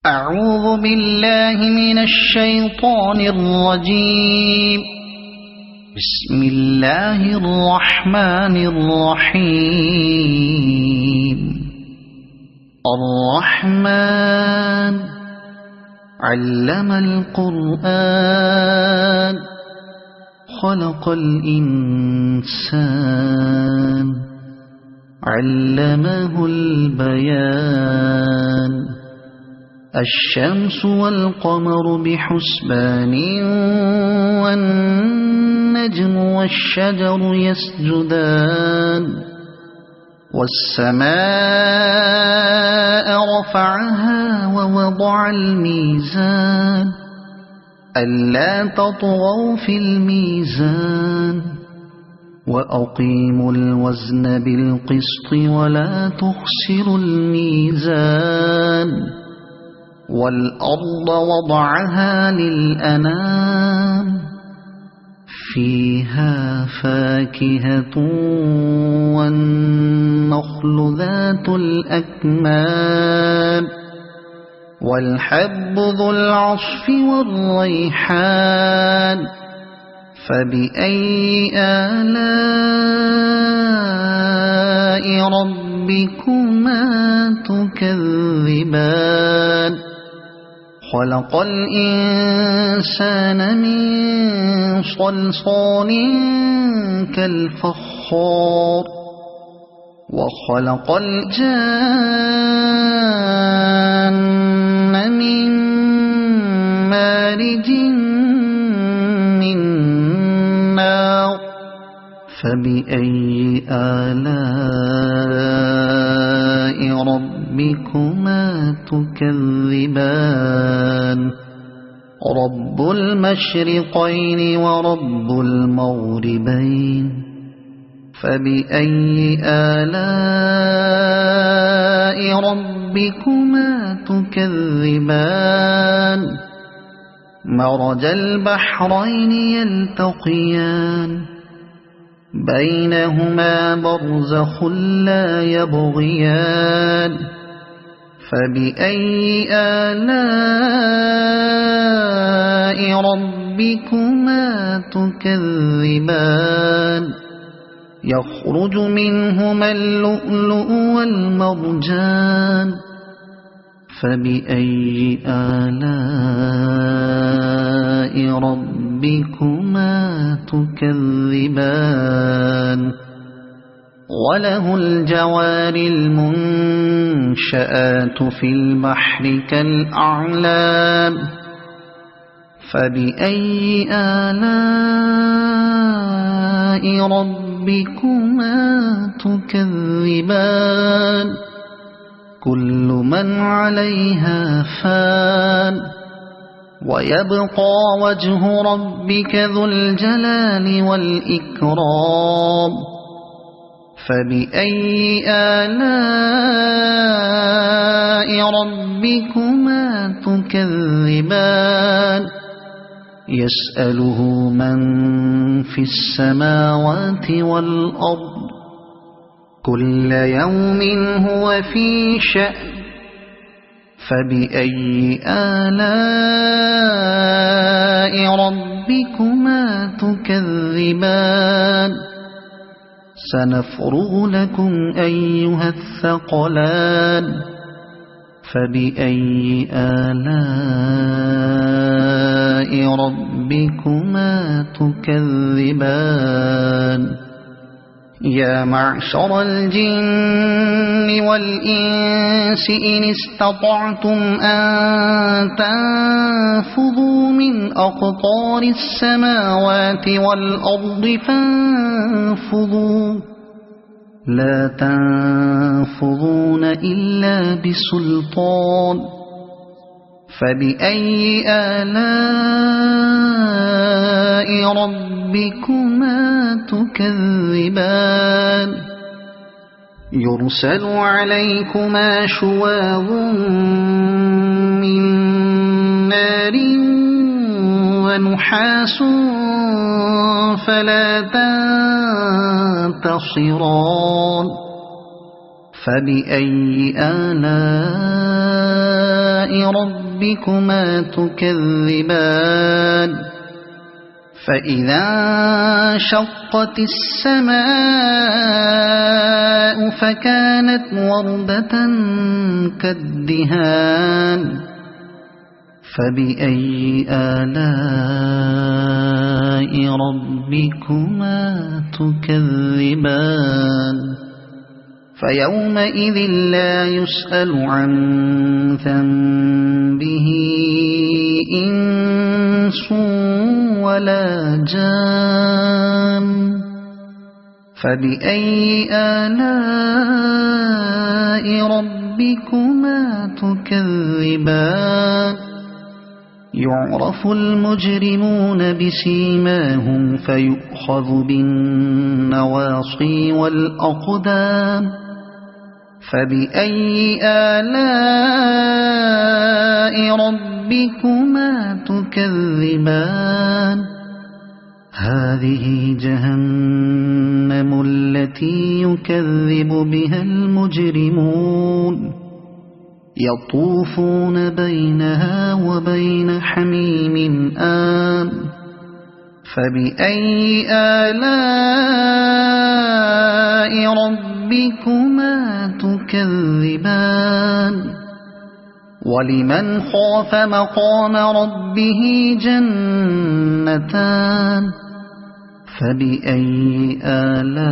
أعوذ بالله من الشيطان الرجيم. بسم الله الرحمن الرحيم. الرحمن علم القرآن خلق الإنسان علمه البيان. الشمس والقمر بحسبان والنجم والشجر يسجدان. والسماء رفعها ووضع الميزان ألا تطغوا في الميزان وأقيموا الوزن بالقسط ولا تخسروا الميزان. والأرض وضعها للأنام فيها فاكهة والنخل ذات الأكمام والحب ذو العصف والريحان. فبأي آلاء ربكما تكذبان. خلق الإنسان من صلصال كالفخار وخلق الجان من مارج من نار. فبأي آلاء ربكما تكذبان. رب المشرقين ورب المغربين. فبأي آلاء ربكما تكذبان. مرج البحرين يلتقيان بينهما برزخ لا يبغيان. فبأي آلاء ربكما تكذبان. يخرج منهما اللؤلؤ والمرجان. فبأي آلاء ربكما تكذبان. وله الجوار المنشآت في البحر كالأعلام. فبأي آلاء ربكما تكذبان. كل من عليها فان ويبقى وجه ربك ذو الجلال والإكرام. فبأي آلاء ربكما تكذبان. يسأله من في السماوات والأرض كل يوم هو في شأن. فبأي آلاء ربكما تكذبان. سنفرغ لكم أيها الثقلان. فبأي آلاء ربكما تكذبان. يا معشر الجن والإنس إن استطعتم أن تنفذوا من أقطار السماوات والأرض فانفذوا لا تنفذون إلا بسلطان. فبأي آلاء ربكما تكذبان. يرسل عليكما شواظ من نار ونحاس فلا تنتصران. فبأي آلاء ربكما تكذبان فإذا انشقت السماء فكانت وردة كالدهان فبأي آلاء ربكما تكذبان فيومئذ لا يسأل عن ذنبه إنس ولا جان فبأي آلاء ربكما تكذبان يعرف المجرمون بسيماهم فيؤخذ بالنواصي والأقدام فبأي آلاء ربكما تكذبان هذه جهنم التي يكذب بها المجرمون يطوفون بينها وبين حميم آن فبأي آلاء ربكما تكذبان ولمن خاف مقام ربه جنتان فبأي آلاء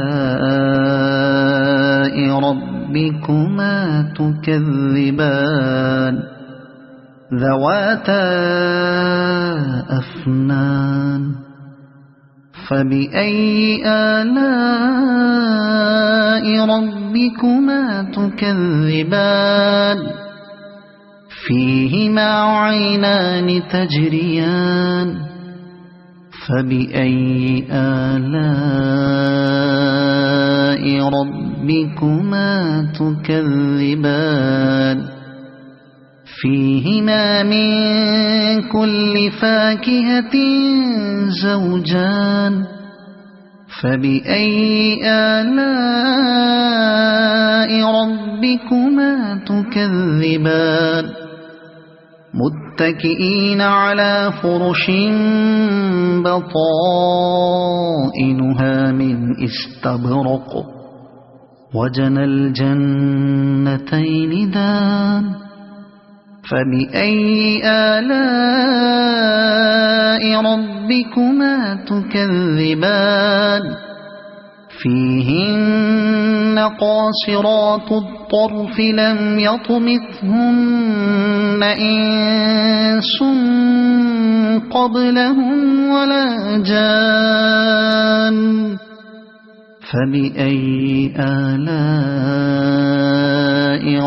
ربكما تكذبان ذواتا أفنان فبأي آلاء ربكما تكذبان فيهما عينان تجريان فبأي آلاء ربكما تكذبان فيهما من كل فاكهة زوجان فبأي آلاء ربكما تكذبان متكئين على فرش بطائنها من استبرق وجنى الجنتين دان فبأي آلاء ربكما تكذبان فيهن قاصرات الطرف لم يطمثهن إنس قبلهم ولا جان فبأي آلاء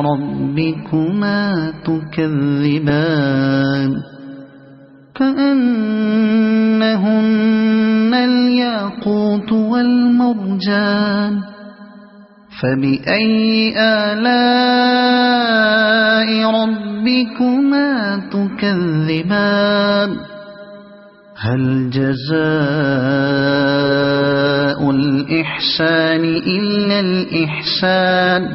ربكما تكذبان كأنهن الياقوت والمرجان فبأي آلاء ربكما تكذبان هل جزاء الإحسان إلا الإحسان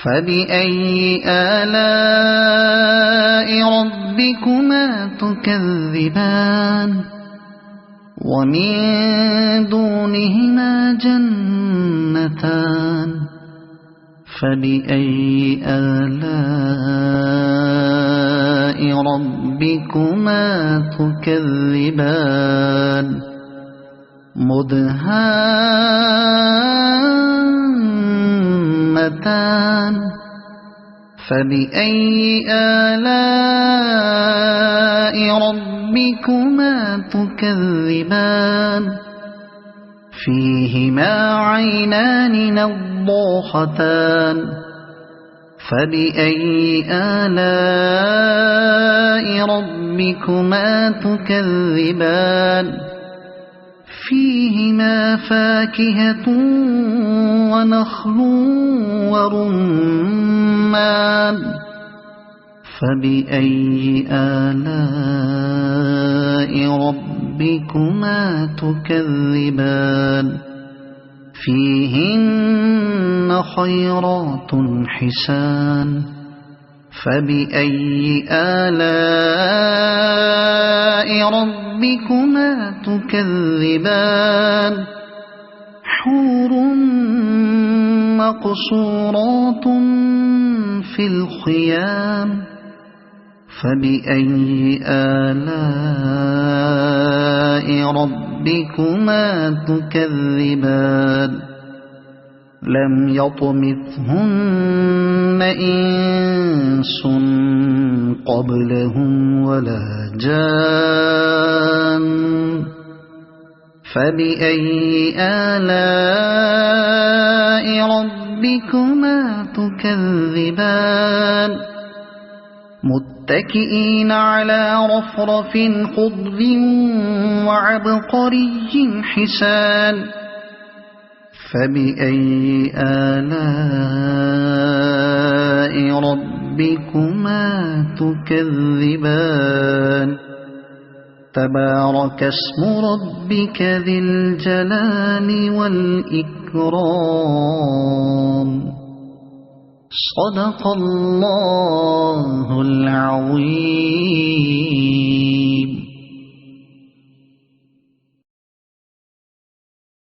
فبأي آلاء ربكما تكذبان ومن دونهما جنتان فبأي آلاء ربكما تكذبان مدهامتان فبأي آلاء ربكما تكذبان فيهما عينان نضاختان فبأي آلاء ربكما تكذبان فيهما فاكهة ونخل ورمان فبأي آلاء ربكما تكذبان فيهن خيرات حسان فبأي آلاء ربكما تكذبان حور مقصورات في الخيام فبأي آلاء ربكما تكذبان لم يطمثهن إنس قبلهم ولا جان فبأي آلاء ربكما تكذبان متكئين على رفرف خضر وعبقري حسان فبأي آلاء ربكما تكذبان تبارك اسم ربك ذي الجلال والإكرام صدق الله العظيم.